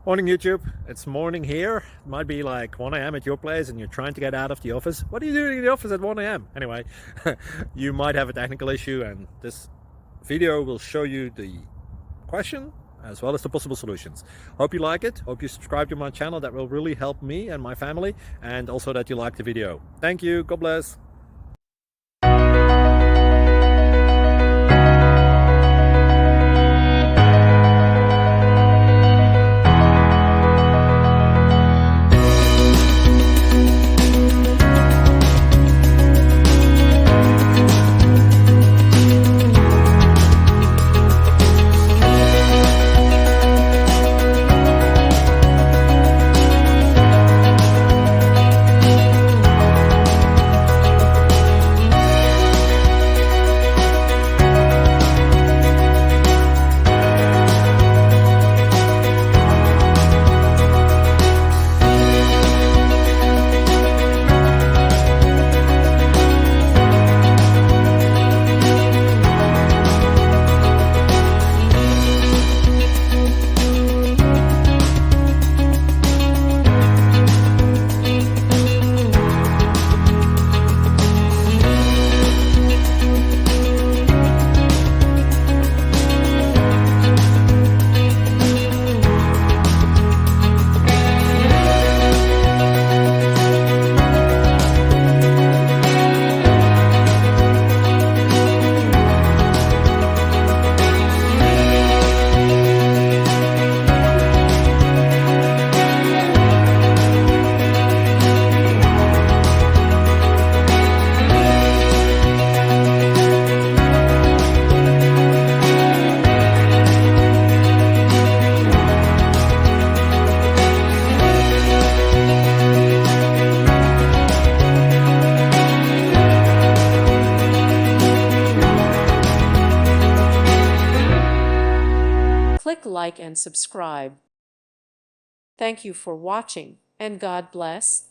Morning YouTube, it's morning here. It might be like 1 a.m. at your place and you're trying to get out of the office. What are you doing in the office at 1 a.m.? Anyway, you might have a technical issue and this video will show you the question as well as the possible solutions. Hope you like it, hope you subscribe to my channel. That will really help me and my family, and also that you like the video. Thank you, God bless. Click like and subscribe. Thank you for watching, and God bless.